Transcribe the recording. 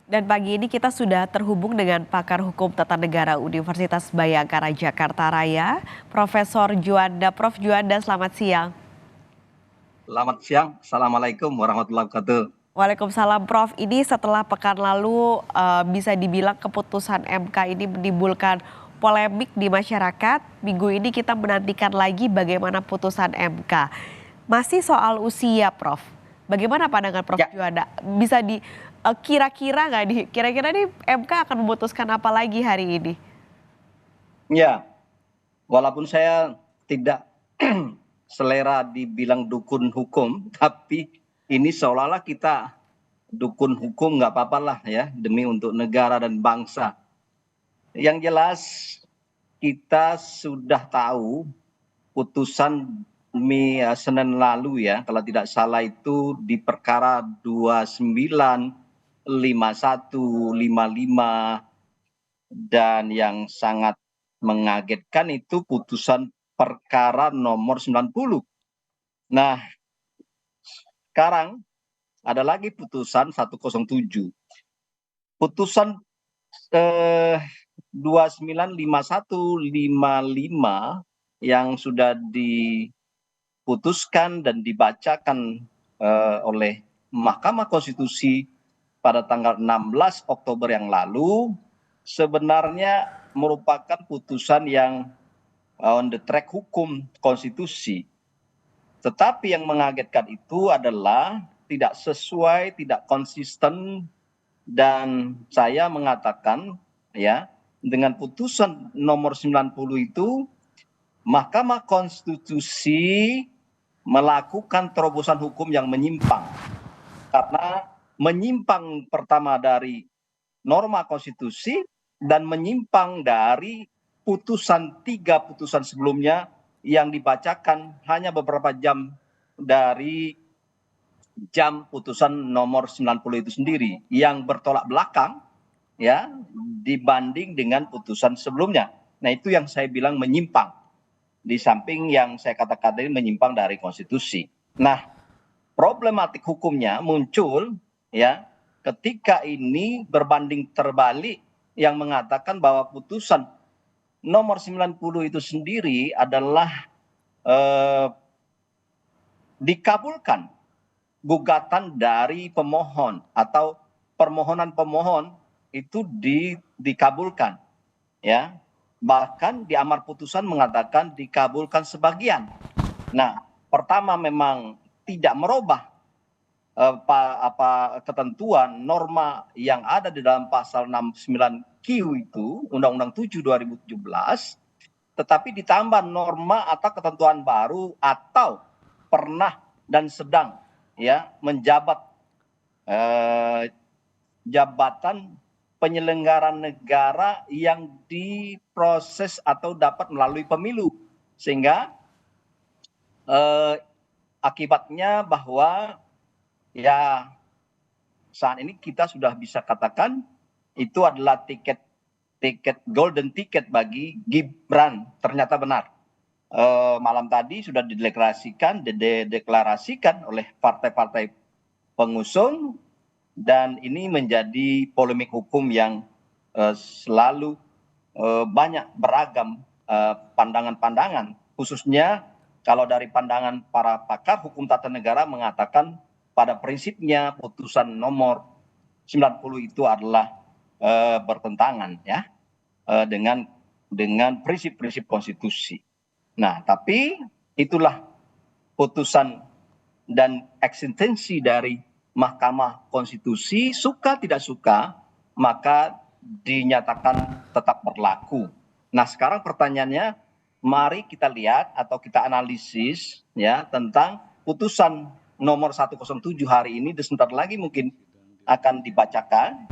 Dan pagi ini kita sudah terhubung dengan pakar hukum tata negara Universitas Bayangkara Jakarta Raya, Profesor Juanda. Prof. Juanda, selamat siang. Selamat siang, Assalamualaikum warahmatullahi wabarakatuh. Waalaikumsalam, Prof. Ini setelah pekan lalu bisa dibilang keputusan MK ini menimbulkan polemik di masyarakat. Minggu ini kita menantikan lagi bagaimana putusan MK. Masih soal usia, Prof. Bagaimana pandangan Prof. Ya, Juanda? Bisa kira-kira nggak di kira-kira nih MK akan memutuskan apa lagi hari ini? ya, walaupun saya tidak selera dibilang dukun hukum, tapi ini seolah-olah kita dukun hukum nggak apa-apa lah ya, demi untuk negara dan bangsa. Yang jelas kita sudah tahu putusan Senin lalu ya, kalau tidak salah itu di perkara 295155 dan yang sangat mengagetkan itu putusan perkara nomor 90. Nah, sekarang ada lagi putusan 107. Putusan 295155 yang sudah diputuskan dan dibacakan oleh Mahkamah Konstitusi pada tanggal 16 Oktober yang lalu sebenarnya merupakan putusan yang on the track hukum konstitusi. Tetapi yang mengagetkan itu adalah tidak sesuai, tidak konsisten, dan saya mengatakan ya, dengan putusan nomor 90 itu Mahkamah Konstitusi melakukan terobosan hukum yang menyimpang. Karena menyimpang pertama dari norma konstitusi dan menyimpang dari tiga putusan sebelumnya yang dibacakan hanya beberapa jam dari jam putusan nomor 90 itu sendiri yang bertolak belakang ya dibanding dengan putusan sebelumnya. Nah, itu yang saya bilang menyimpang. Di samping yang saya katakan tadi menyimpang dari konstitusi. Nah, problematik hukumnya muncul ya ketika ini berbanding terbalik yang mengatakan bahwa putusan nomor 90 itu sendiri adalah dikabulkan gugatan dari pemohon atau permohonan pemohon itu dikabulkan ya, bahkan di amar putusan mengatakan dikabulkan sebagian. Nah, pertama memang tidak merubah ketentuan norma yang ada di dalam pasal 69Q itu Undang-Undang 7 2017, tetapi ditambah norma atau ketentuan baru atau pernah dan sedang ya menjabat jabatan penyelenggara negara yang diproses atau dapat melalui pemilu, sehingga akibatnya bahwa ya saat ini kita sudah bisa katakan itu adalah tiket golden ticket bagi Gibran. Ternyata benar. Malam tadi sudah dideklarasikan oleh partai-partai pengusung, dan ini menjadi polemik hukum yang selalu banyak beragam pandangan-pandangan, khususnya kalau dari pandangan para pakar hukum tata negara mengatakan pada prinsipnya putusan nomor 90 itu adalah bertentangan ya dengan prinsip-prinsip konstitusi. Nah, tapi itulah putusan dan eksistensi dari Mahkamah Konstitusi, suka tidak suka maka dinyatakan tetap berlaku. Nah, sekarang pertanyaannya, mari kita lihat atau kita analisis ya tentang putusan nomor 107 hari ini, sebentar lagi mungkin akan dibacakan